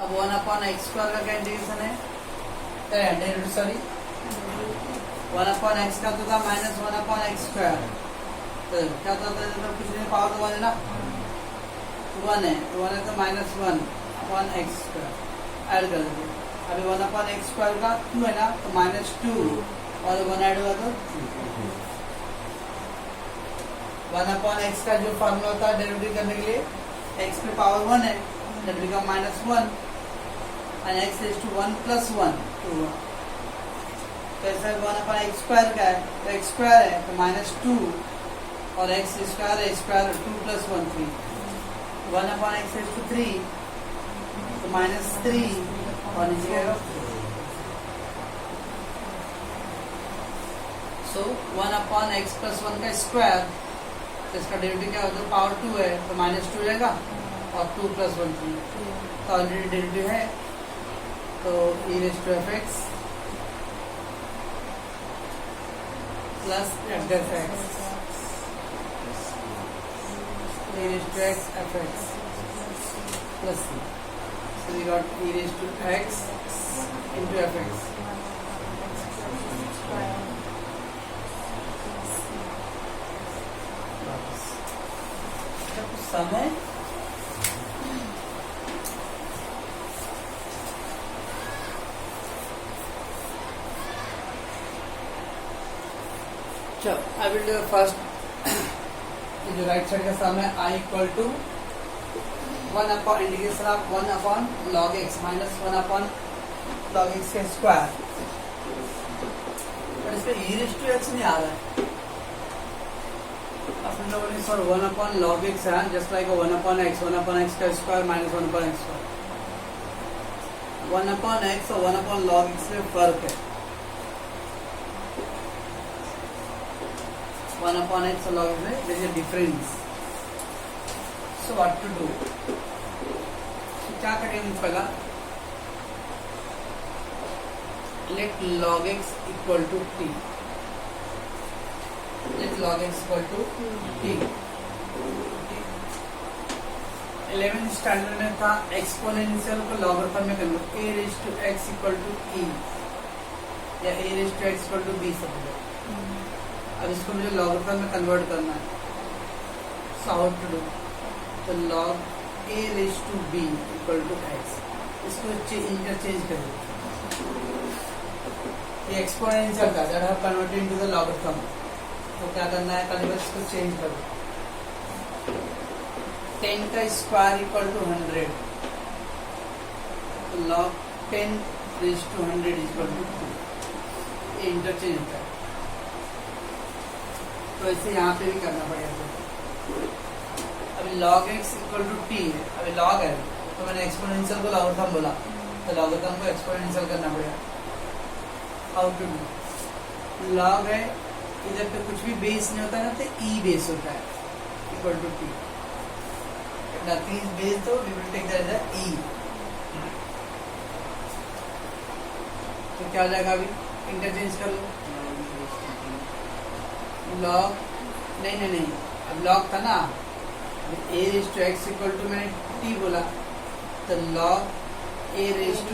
अब 1/x² का क्या इंटीग्रेशन है, डेरिवेटिव सॉरी 1/x का तो था -1/x², तो क्या होता है जब कुछ नहीं पावर तो 1 है ना, 1 है तो 1 है तो -1/x² ऐड कर देते। अभी 1/x² का 2 है ना तो -2 और 1 ऐड हुआ तो 1/x का जो फॉर्मूला होता है डेरिवेटिव करने के लिए, x पे पावर 1 है that become -1 and x raised to 1 + 1 2। तो ऐसा 1/x² का है तो x² है तो -2 और x स्क्वायर है स्क्वायर 2 + 1 3, 1/x raised to 3 तो -3 और नीचे आएगा। सो 1/x + 1 का स्क्वायर, तो इसका डेरिवेटिव क्या होता है, पावर 2 है तो -2 रहेगा और 2 + 1 3, तो ऑलरेडी डेरिवेटिव है तो e⁻fx + fx e⁻x fx plus c, so we got e⁻x into fx समय चलो आई विल डू फर्स्ट, जो राइट साइड का सम है i = 1 integration of 1/log x -1/log x का स्क्वायर, पर इसमें e⁻x नहीं आ रहा है। अपने लोगों ने सर 1/log x है जस्ट लाइक 1/x का स्क्वायर -1/x², 1/x और 1/log x में फर्क है, 1/x और log x में there is a difference. So what to do, क्या करेंगे पहला, let log x = t, let log x = t। 11th standard में था एक्सपोनेंशियल को लॉगरिथम में कन्वर्ट, a⁻x = e या a⁻x = b सब। अब इसको मुझे लॉगरिथम में कन्वर्ट करना है, सो हाउ टू डू, तो log a⁻b = x, इसको इंटरचेंज करें, ये एक्सपोनेंशियल का that have converted into the logarithm, तो क्या करना है, कल बस इसको चेंज करो, 10 का स्क्वायर = 100, तो log 10 raised to 100 = 2, ये इंटरचेंज होता है। तो ऐसे यहाँ पे भी करना पड़ेगा। अभी log x = t है, अभी log है तो मैंने एक्सपोनेंशियल को लॉगरिथम बोला, तो लॉगरिथम को एक्सपोनेंशियल करना पड़ेगा। हाउ टू डू, log है इधर पे कुछ भी बेस नहीं होता ना, तो e बेस होता है = t, नथिंग इज बेस, तो we will take that as e। तो क्या हो जाएगा, अभी इंटरचेंज कर लो, log नहीं अब log था ना, a⁻x = मैंने t बोला, तो log a⁻t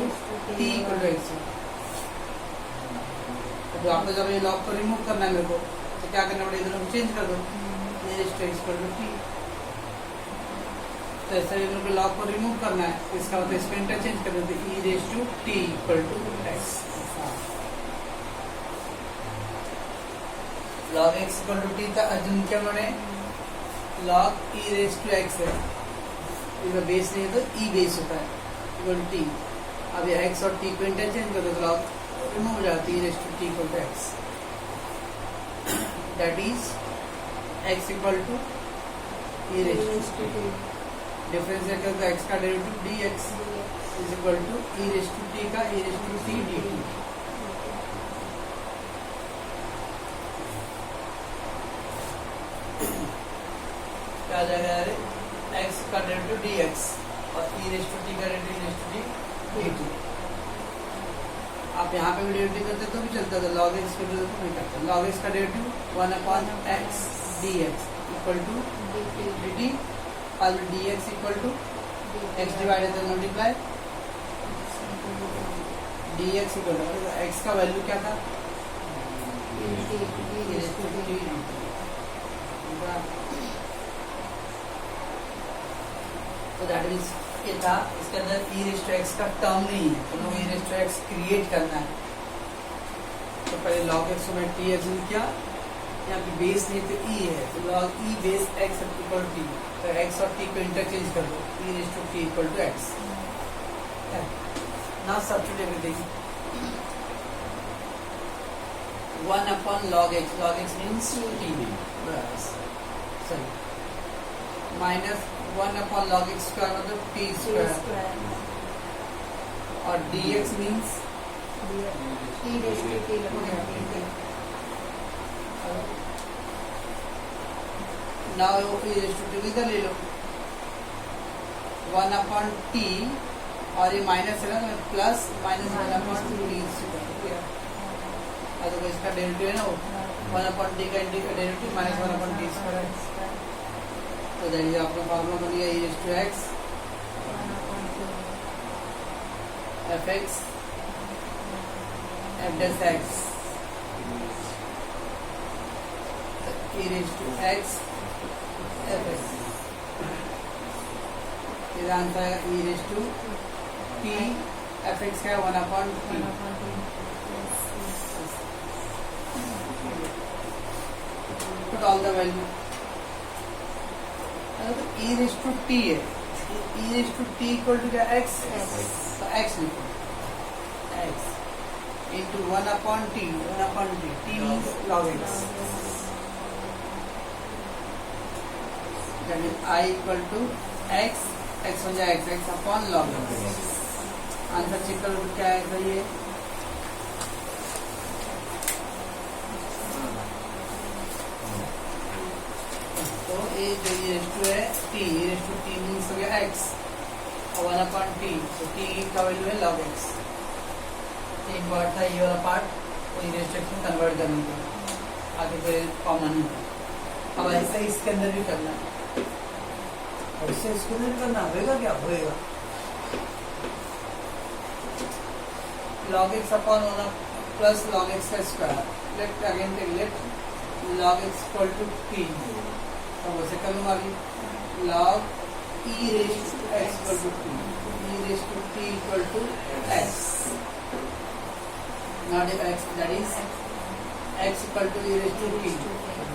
= x। तो आपको जब ये log को रिमूव करना है मेरे को, तो क्या करना पड़ेगा, इधर चेंज कर दो, a⁻x = t। तो ऐसे इधर को log को रिमूव करना है, इसका मतलब इसको इंटरचेंज कर देते, e⁻t = x। log x = t था, अर्जुन क्या उन्होंने log e⁻x है, इसका बेस नहीं है तो e बेस होता है = t। अब ये x और t को इंटरचेंज कर दो, तो log रिमूव हो जाती है, e⁻t = x, that is x = e⁻t, difference क्या होता है, x का डेरिवेटिव dx = e⁻t का e⁻t dt। क्या आ जाएगा, अरे x का डेरिवेटिव dx और e⁻t का डेरिवेटिव e⁻t dt। आप यहाँ पे भी डेरिवेटिव करते तो भी चलता था, log x को नहीं करते, log x का डेरिवेटिव 1/x dx = dt, और dx = x divided by multiply dx equal to x का वैल्यू क्या था? तो दैट मीन्स ये था, इसके अंदर e रेज़ टू x का टर्म नहीं है, तो e raise to x create करना है। तो पहले log x को मैं t एज्यूम किया, यहाँ पे बेस नहीं तो e है, तो log e base x equal to t, तो x और t को इंटरचेंज कर दो, e raise to t equal to x। Now substitute everything. 1 upon log x means t, sorry, minus 1 upon log x square मतलब t square, और dx means e raised to t log now e raised to t इधर ले लो, 1 upon t, और ये minus है ना, तो plus minus 1 upon t square, तो इसका डेरिवेटिव है ना वो 1 upon t का derivative minus 1 upon t square, तो दैट इज आपका फॉर्मूला बन गया e raised to x fx f dash x, e raised to x fx, इसका आंसर है e raised to t, fx का 1 upon t। Put all the value, e raised to t है, e raised to t equal to क्या x, तो x लिखो, x into 1 upon t, 1 upon t means log x, that is I equal to x, x हो जाए x upon log x। Answer check करो क्या है सही है, तो ये जो e raised to है t, e raised to t means हो गया x और 1 upon t, तो t का वैल्यू है log x। एक पार्ट था ये वाला पार्ट, वो e raised to x में कन्वर्ट करने का, आगे फिर कॉमन है। अब ऐसा इसके अंदर भी करना है, ऐसे इसके अंदर भी करना होगा, क्या होएगा log x upon 1 plus log x का square, let again take let log x equal to t, तो वैसे कर लूँगा अभी log e raised to x equal to t, e raised to t equal to x, not x, that is x equal to e raised to t,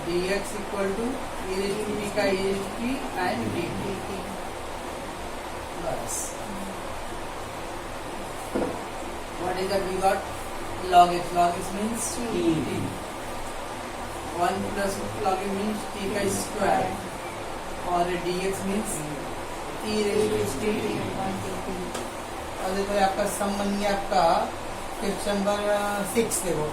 dx equal to e raised to t का e raised to t and dt, बस। What is that we got? Log x means t, 1 plus log x means t का square, और dx means e raised to t, और देखो ये आपका सम बन गया आपका क्वेश्चन नंबर 6, देखो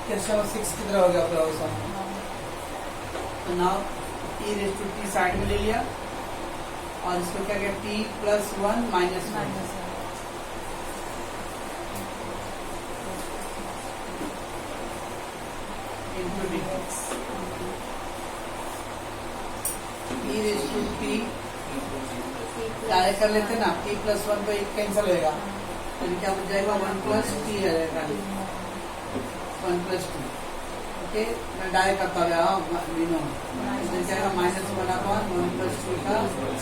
क्वेश्चन नंबर 6 की तरह हो गया आपका सम। तो now e raised to t side में ले लिया, और इसको क्या किया t plus 1 minus 1, into dx, e raised to t direct कर लेते ना, t plus 1 तो एक कैंसिल होएगा, तो क्या हो जाएगा 1 plus t आ जाएगा, 1 plus t, ओके। मैं डायरेक्ट करता गया मीनो, इसमें क्या है माइनस 1 upon 1 plus t का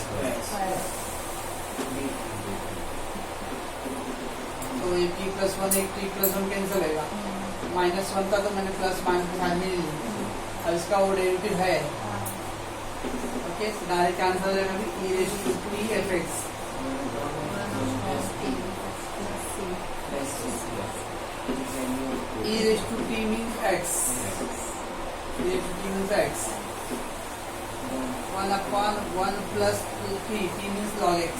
स्क्वायर, तो ये t plus 1 एक t plus 1 कैंसिल होगा, माइनस 1 था तो मैंने प्लस माइनस में ले लिया, अब इसका वो डेरिवेटिव है, ओके। तो डायरेक्ट आंसर हो जाएगा e raised to t fx, e raised to t means x, e raised to t means x, 1 upon 1 plus t, t means log x,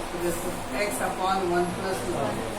so this is x upon 1 plus log x,